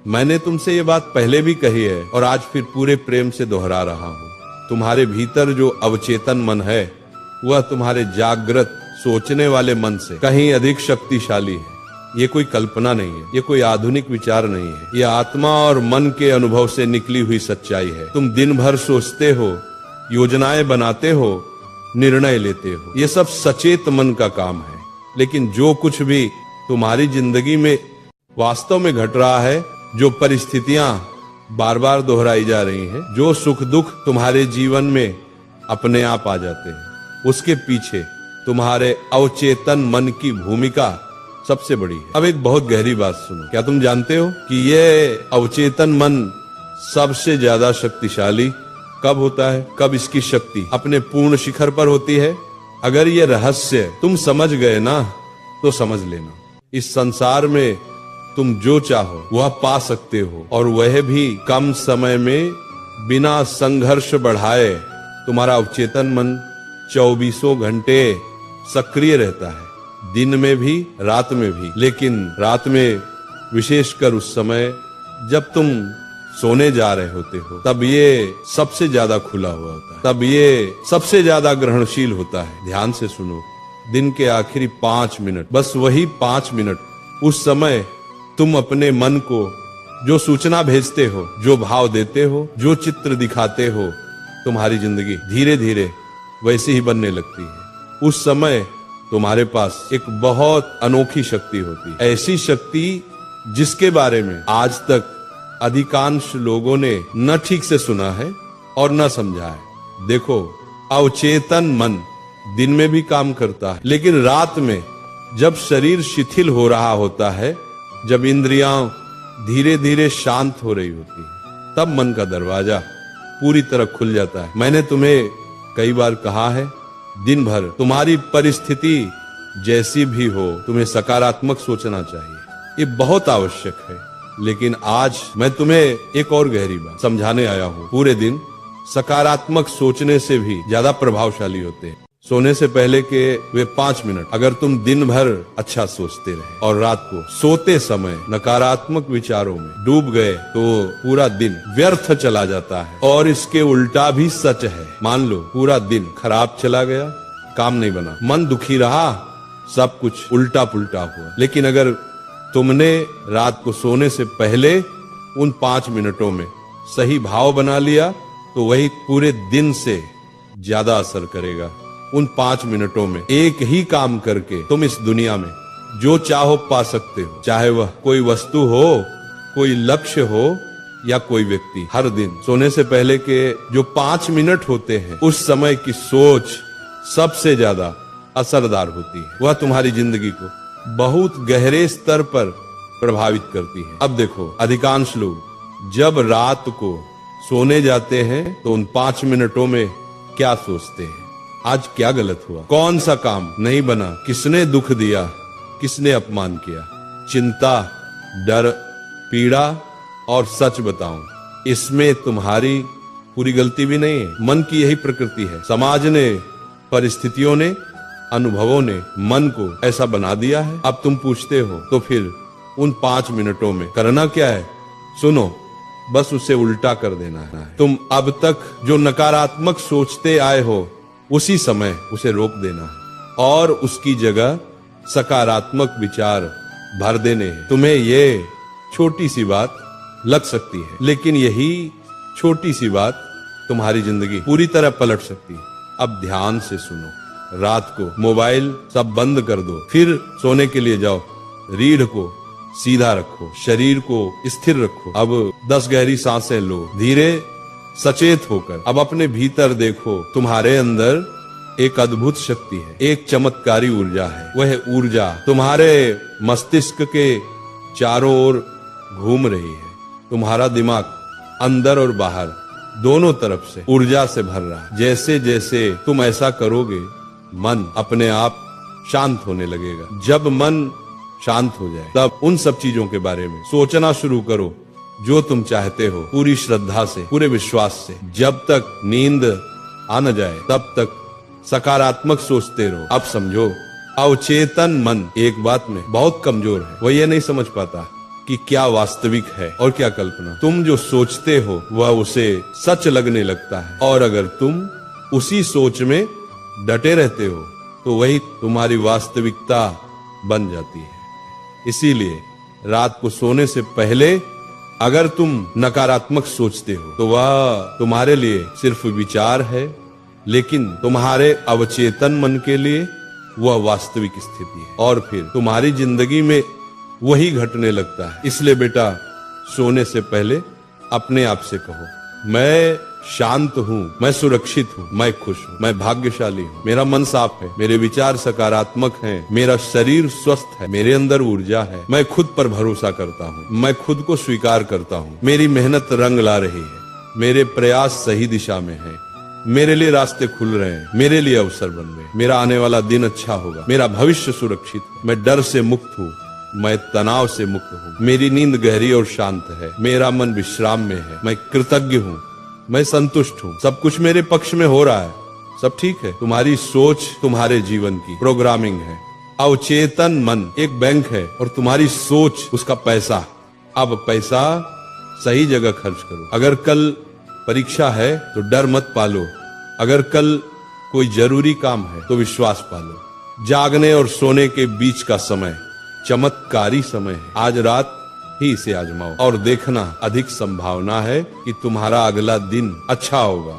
मैंने तुमसे ये बात पहले भी कही है और आज फिर पूरे प्रेम से दोहरा रहा हूँ। तुम्हारे भीतर जो अवचेतन मन है वह तुम्हारे जागृत सोचने वाले मन से कहीं अधिक शक्तिशाली है। ये कोई कल्पना नहीं है, ये कोई आधुनिक विचार नहीं है, ये आत्मा और मन के अनुभव से निकली हुई सच्चाई है। तुम दिन भर सोचते हो, योजनाएं बनाते हो, निर्णय लेते हो, ये सब सचेत मन का काम है। लेकिन जो कुछ भी तुम्हारी जिंदगी में वास्तव में घट रहा है, जो परिस्थितियां बार बार दोहराई जा रही हैं, जो सुख दुख तुम्हारे जीवन में अपने आप आ जाते हैं, उसके पीछे तुम्हारे अवचेतन मन की भूमिका सबसे बड़ी है। अब एक बहुत गहरी बात सुनो। क्या तुम जानते हो कि यह अवचेतन मन सबसे ज्यादा शक्तिशाली कब होता है? कब इसकी शक्ति अपने पूर्ण शिखर पर होती है? अगर ये रहस्य तुम समझ गए ना तो समझ लेना, इस संसार में तुम जो चाहो वह पा सकते हो, और वह भी कम समय में बिना संघर्ष बढ़ाए। तुम्हारा अवचेतन मन 24 घंटे सक्रिय रहता है, दिन में भी रात में भी। लेकिन रात में विशेषकर उस समय जब तुम सोने जा रहे होते हो, तब ये सबसे ज्यादा खुला हुआ होता है, तब ये सबसे ज्यादा ग्रहणशील होता है। ध्यान से सुनो, दिन के आखिरी 5 मिनट, बस वही 5 मिनट, उस समय तुम अपने मन को जो सूचना भेजते हो, जो भाव देते हो, जो चित्र दिखाते हो, तुम्हारी जिंदगी धीरे धीरे वैसी ही बनने लगती है। उस समय तुम्हारे पास एक बहुत अनोखी शक्ति होती है, ऐसी शक्ति जिसके बारे में आज तक अधिकांश लोगों ने न ठीक से सुना है और न समझा है। देखो, अवचेतन मन दिन में भी काम करता है, लेकिन रात में जब शरीर शिथिल हो रहा होता है, जब इंद्रियां धीरे धीरे शांत हो रही होती है, तब मन का दरवाजा पूरी तरह खुल जाता है। मैंने तुम्हें कई बार कहा है, दिन भर तुम्हारी परिस्थिति जैसी भी हो, तुम्हें सकारात्मक सोचना चाहिए। ये बहुत आवश्यक है। लेकिन आज मैं तुम्हें एक और गहरी बात समझाने आया हूँ। पूरे दिन सकारात्मक सोचने से भी ज्यादा प्रभावशाली होते हैं सोने से पहले के वे 5 मिनट। अगर तुम दिन भर अच्छा सोचते रहे और रात को सोते समय नकारात्मक विचारों में डूब गए, तो पूरा दिन व्यर्थ चला जाता है। और इसके उल्टा भी सच है। मान लो पूरा दिन खराब चला गया, काम नहीं बना, मन दुखी रहा, सब कुछ उल्टा पुल्टा हुआ। लेकिन अगर तुमने रात को सोने से पहले उन 5 मिनटों में सही भाव बना लिया, तो वही पूरे दिन से ज्यादा असर करेगा। उन 5 मिनटों में एक ही काम करके तुम इस दुनिया में जो चाहो पा सकते हो, चाहे वह कोई वस्तु हो, कोई लक्ष्य हो या कोई व्यक्ति। हर दिन सोने से पहले के जो 5 मिनट होते हैं, उस समय की सोच सबसे ज्यादा असरदार होती है। वह तुम्हारी जिंदगी को बहुत गहरे स्तर पर प्रभावित करती है। अब देखो, अधिकांश लोग जब रात को सोने जाते हैं तो उन 5 मिनटों में क्या सोचते हैं? आज क्या गलत हुआ, कौन सा काम नहीं बना, किसने दुख दिया, किसने अपमान किया। चिंता, डर, पीड़ा और सच बताऊं, इसमें तुम्हारी पूरी गलती भी नहीं है। मन की यही प्रकृति है। समाज ने, परिस्थितियों ने, अनुभवों ने मन को ऐसा बना दिया है। अब तुम पूछते हो तो फिर उन 5 मिनटों में करना क्या है? सुनो, बस उसे उल्टा कर देना है। तुम अब तक जो नकारात्मक सोचते आए हो, उसी समय उसे रोक देना है और उसकी जगह सकारात्मक विचार भर देने हैं। तुम्हें ये छोटी सी बात लग सकती है, लेकिन यही छोटी सी बात तुम्हारी जिंदगी पूरी तरह पलट सकती है। अब ध्यान से सुनो, रात को मोबाइल सब बंद कर दो, फिर सोने के लिए जाओ। रीढ़ को सीधा रखो, शरीर को स्थिर रखो। अब 10 गहरी सांसें लो, धीरे सचेत होकर। अब अपने भीतर देखो, तुम्हारे अंदर एक अद्भुत शक्ति है, एक चमत्कारी ऊर्जा है। वह ऊर्जा तुम्हारे मस्तिष्क के चारों ओर घूम रही है। तुम्हारा दिमाग अंदर और बाहर दोनों तरफ से ऊर्जा से भर रहा है। जैसे जैसे तुम ऐसा करोगे, मन अपने आप शांत होने लगेगा। जब मन शांत हो जाए, तब उन सब चीजों के बारे में सोचना शुरू करो जो तुम चाहते हो, पूरी श्रद्धा से, पूरे विश्वास से। जब तक नींद आ न जाए, तब तक सकारात्मक सोचते रहो। अब समझो, अवचेतन मन एक बात में बहुत कमजोर है। वह ये नहीं समझ पाता कि क्या वास्तविक है और क्या कल्पना। तुम जो सोचते हो वह उसे सच लगने लगता है, और अगर तुम उसी सोच में डटे रहते हो तो वही तुम्हारी वास्तविकता बन जाती है। इसीलिए रात को सोने से पहले अगर तुम नकारात्मक सोचते हो तो वह तुम्हारे लिए सिर्फ विचार है, लेकिन तुम्हारे अवचेतन मन के लिए वह वास्तविक स्थिति है, और फिर तुम्हारी जिंदगी में वही घटने लगता है। इसलिए बेटा, सोने से पहले अपने आप से कहो, मैं शांत हूँ, मैं सुरक्षित हूँ, मैं खुश हूँ, मैं भाग्यशाली हूँ, मेरा मन साफ है, मेरे विचार सकारात्मक हैं, मेरा शरीर स्वस्थ है, मेरे अंदर ऊर्जा है, मैं खुद पर भरोसा करता हूँ, मैं खुद को स्वीकार करता हूँ, मेरी मेहनत रंग ला रही है, मेरे प्रयास सही दिशा में है, मेरे लिए रास्ते खुल रहे हैं, मेरे लिए अवसर बन रहे हैं, मेरा आने वाला दिन अच्छा होगा, मेरा भविष्य सुरक्षित है, मैं डर से मुक्त हूँ, मैं तनाव से मुक्त हूँ, मेरी नींद गहरी और शांत है, मेरा मन विश्राम में है, मैं कृतज्ञ हूँ, मैं संतुष्ट हूँ, सब कुछ मेरे पक्ष में हो रहा है, सब ठीक है। तुम्हारी सोच तुम्हारे जीवन की प्रोग्रामिंग है। अवचेतन मन एक बैंक है और तुम्हारी सोच उसका पैसा। अब पैसा सही जगह खर्च करो। अगर कल परीक्षा है तो डर मत पालो, अगर कल कोई जरूरी काम है तो विश्वास पालो। जागने और सोने के बीच का समय चमत्कारी समय है। आज रात ही इसे आजमाओ और देखना, अधिक संभावना है कि तुम्हारा अगला दिन अच्छा होगा।